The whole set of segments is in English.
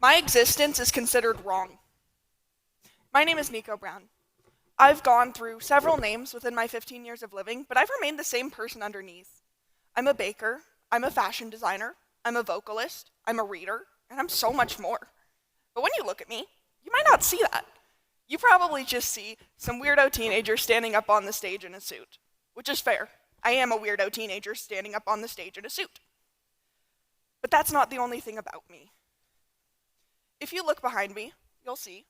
My existence is considered wrong. My name is Nico Brown. I've gone through several names within my 15 years of living, but I've remained the same person underneath. I'm a baker, I'm a fashion designer, I'm a vocalist, I'm a reader, and I'm so much more. But when you look at me, you might not see that. You probably just see some weirdo teenager standing up on the stage in a suit, which is fair. I am a weirdo teenager standing up on the stage in a suit. But that's not the only thing about me. If you look behind me, you'll see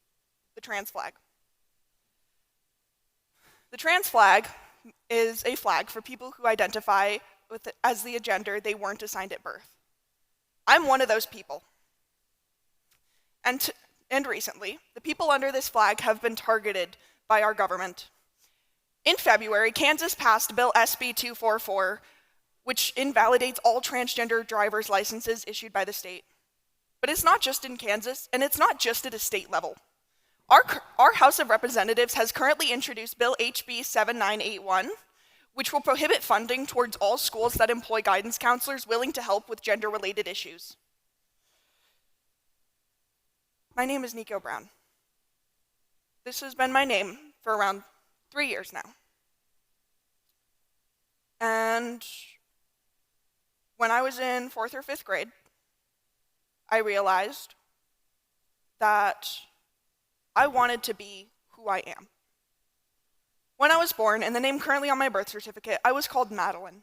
the trans flag. The trans flag is a flag for people who identify as the gender they weren't assigned at birth. I'm one of those people. And recently, the people under this flag have been targeted by our government. In February, Kansas passed Bill SB 244, which invalidates all transgender driver's licenses issued by the state. But it's not just in Kansas, and it's not just at a state level. Our House of Representatives has currently introduced Bill HB 7981, which will prohibit funding towards all schools that employ guidance counselors willing to help with gender-related issues. My name is Nico Brown. This has been my name for around 3 years now. And when I was in 4th or 5th grade, I realized that I wanted to be who I am. When I was born, and the name currently on my birth certificate, I was called Madeline.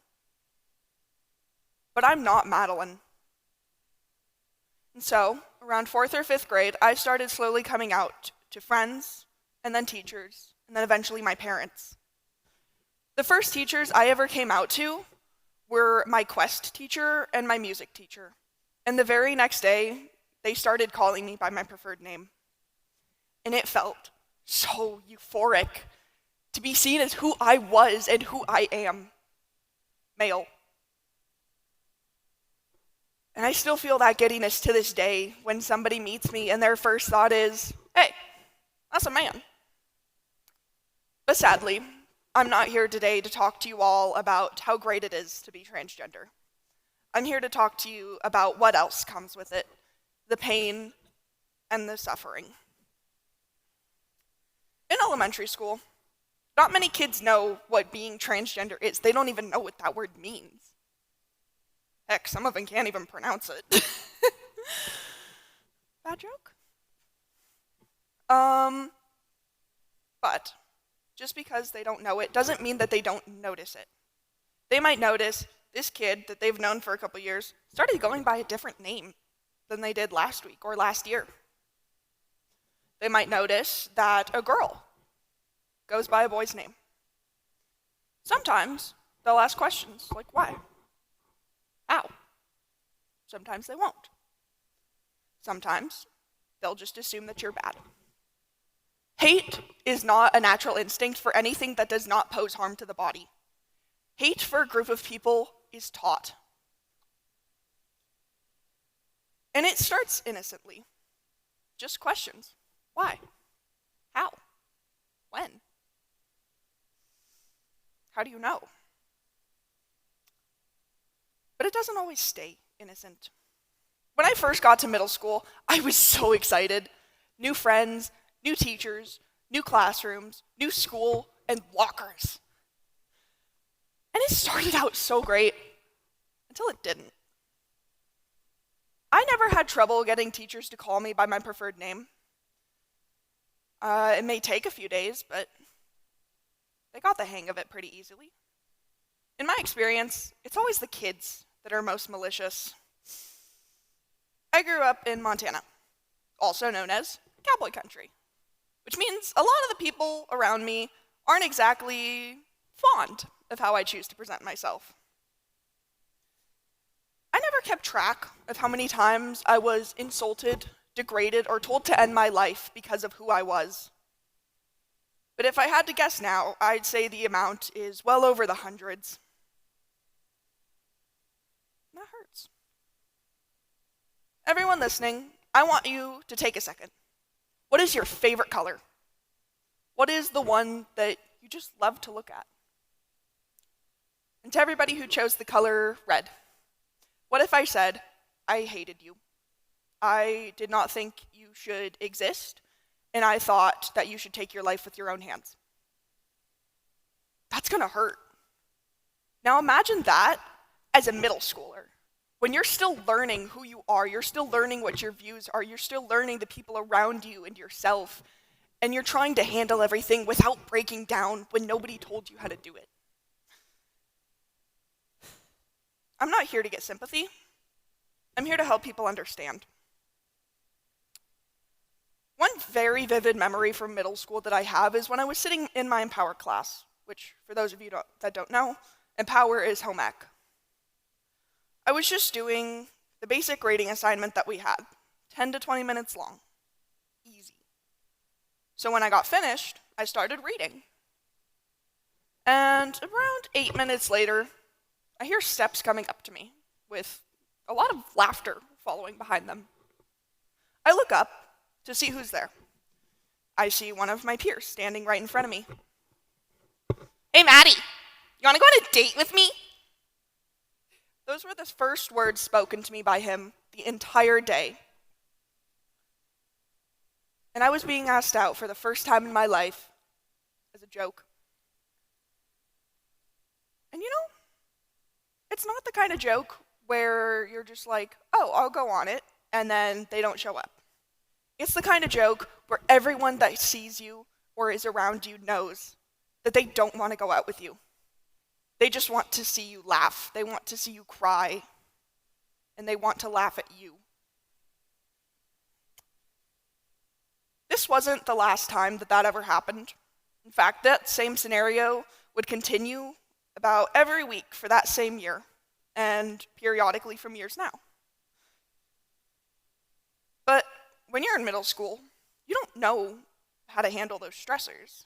But I'm not Madeline. And so, around 4th or 5th grade, I started slowly coming out to friends, and then teachers, and then eventually my parents. The first teachers I ever came out to were my Quest teacher and my music teacher. And the very next day, they started calling me by my preferred name. And it felt so euphoric to be seen as who I was and who I am, male. And I still feel that giddiness to this day when somebody meets me and their first thought is, hey, that's a man. But sadly, I'm not here today to talk to you all about how great it is to be transgender. I'm here to talk to you about what else comes with it, the pain and the suffering. In elementary school, not many kids know what being transgender is. They don't even know what that word means. Heck, some of them can't even pronounce it. Bad joke? But just because they don't know it doesn't mean that they don't notice it. They might notice this kid that they've known for a couple years started going by a different name than they did last week or last year. They might notice that a girl goes by a boy's name. Sometimes they'll ask questions like, why? How? Sometimes they won't. Sometimes they'll just assume that you're bad. Hate is not a natural instinct for anything that does not pose harm to the body. Hate for a group of people is taught. And it starts innocently. Just questions. Why? How? When? How do you know? But it doesn't always stay innocent. When I first got to middle school, I was so excited. New friends, new teachers, new classrooms, new school, and lockers. And it started out so great until it didn't. I never had trouble getting teachers to call me by my preferred name. It may take a few days, but they got the hang of it pretty easily. In my experience, it's always the kids that are most malicious. I grew up in Montana, also known as cowboy country, which means a lot of the people around me aren't exactly fond of how I choose to present myself. I never kept track of how many times I was insulted, degraded, or told to end my life because of who I was. But if I had to guess now, I'd say the amount is well over the hundreds. That hurts. Everyone listening, I want you to take a second. What is your favorite color? What is the one that you just love to look at? And to everybody who chose the color red, what if I said, I hated you? I did not think you should exist, and I thought that you should take your life with your own hands. That's gonna hurt. Now imagine that as a middle schooler. When you're still learning who you are, you're still learning what your views are, you're still learning the people around you and yourself, and you're trying to handle everything without breaking down when nobody told you how to do it. I'm not here to get sympathy. I'm here to help people understand. One very vivid memory from middle school that I have is when I was sitting in my Empower class, which, for those of you that don't know, Empower is home ec. I was just doing the basic grading assignment that we had, 10 to 20 minutes long. Easy. So when I got finished, I started reading. And around 8 minutes later, I hear steps coming up to me with a lot of laughter following behind them. I look up to see who's there. I see one of my peers standing right in front of me. "Hey, Maddie, you want to go on a date with me?" Those were the first words spoken to me by him the entire day. And I was being asked out for the first time in my life as a joke. And you know, it's not the kind of joke where you're just like, "Oh, I'll go on it," and then they don't show up. It's the kind of joke where everyone that sees you or is around you knows that they don't want to go out with you. They just want to see you laugh. They want to see you cry. And they want to laugh at you. This wasn't the last time that ever happened. In fact, that same scenario would continue about every week for that same year, and periodically from years now. But when you're in middle school, you don't know how to handle those stressors.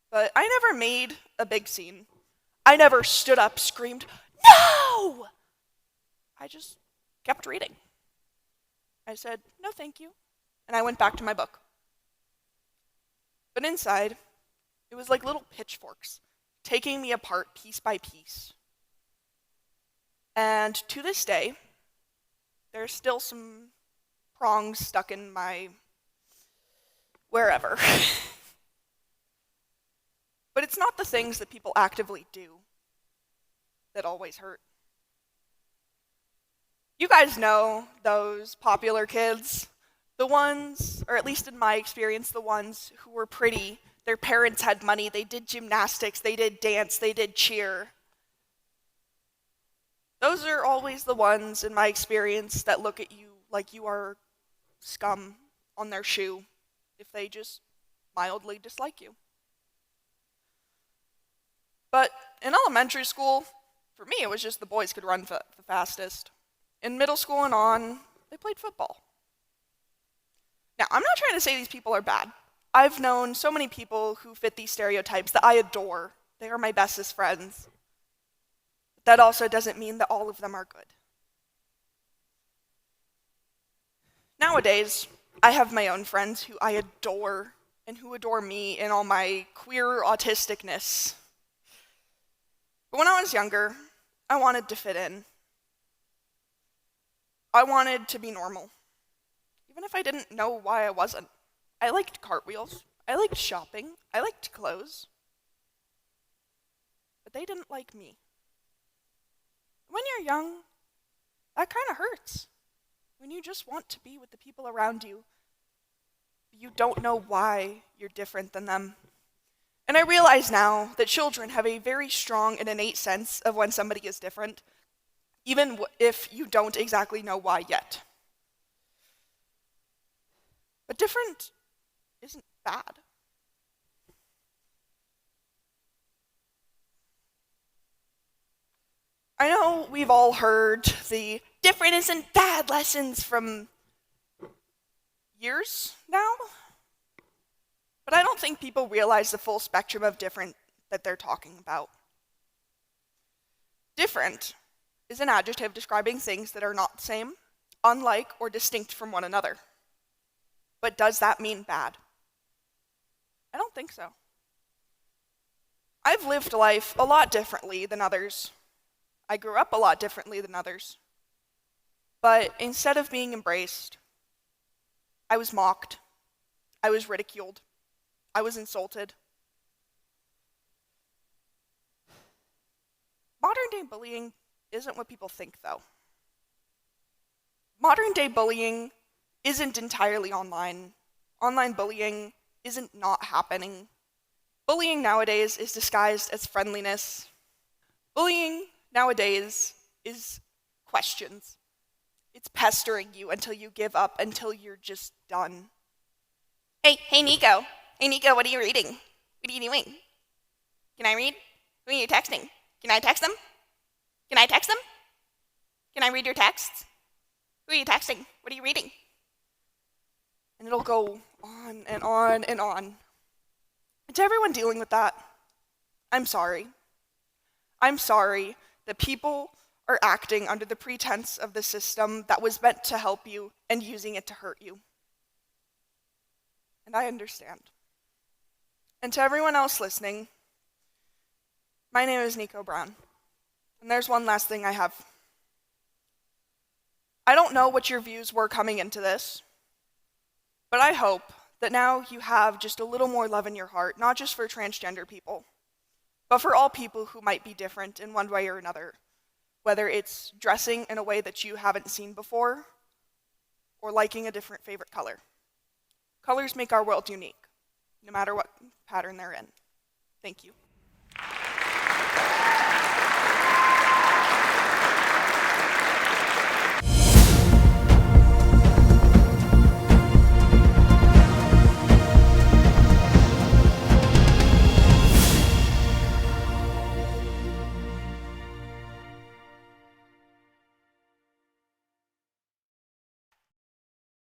But I never made a big scene. I never stood up, screamed, "No!" I just kept reading. I said, "No, thank you," and I went back to my book. But inside, it was like little pitchforks, taking me apart piece by piece. And to this day, there's still some prongs stuck in my wherever. But it's not the things that people actively do that always hurt. You guys know those popular kids, the ones, or at least in my experience, the ones who were pretty. Their parents had money, they did gymnastics, they did dance, they did cheer. Those are always the ones, in my experience, that look at you like you are scum on their shoe if they just mildly dislike you. But in elementary school, for me, it was just the boys could run the fastest. In middle school and on, they played football. Now, I'm not trying to say these people are bad. I've known so many people who fit these stereotypes that I adore. They are my bestest friends. But that also doesn't mean that all of them are good. Nowadays, I have my own friends who I adore and who adore me in all my queer autisticness. But when I was younger, I wanted to fit in. I wanted to be normal, even if I didn't know why I wasn't. I liked cartwheels, I liked shopping, I liked clothes. But they didn't like me. When you're young, that kind of hurts. When you just want to be with the people around you, but you don't know why you're different than them. And I realize now that children have a very strong and innate sense of when somebody is different, even if you don't exactly know why yet. But different isn't bad. I know we've all heard the different isn't bad lessons from years now, but I don't think people realize the full spectrum of different that they're talking about. Different is an adjective describing things that are not the same, unlike, or distinct from one another. But does that mean bad? I don't think so. I've lived life a lot differently than others. I grew up a lot differently than others. But instead of being embraced, I was mocked. I was ridiculed. I was insulted. Modern day bullying isn't what people think, though. Modern day bullying isn't entirely online. Online bullying isn't not happening. Bullying nowadays is disguised as friendliness. Bullying nowadays is questions. It's pestering you until you give up, until you're just done. Hey, Nico. Hey, Nico, what are you reading? What are you doing? Can I read? Who are you texting? Can I text them? Can I text them? Can I read your texts? Who are you texting? What are you reading? And it'll go on and on and on. And to everyone dealing with that, I'm sorry. I'm sorry that people are acting under the pretense of the system that was meant to help you and using it to hurt you. And I understand. And to everyone else listening, my name is Nico Brown. And there's one last thing I have. I don't know what your views were coming into this, but I hope that now you have just a little more love in your heart, not just for transgender people, but for all people who might be different in one way or another, whether it's dressing in a way that you haven't seen before or liking a different favorite color. Colors make our world unique, no matter what pattern they're in. Thank you.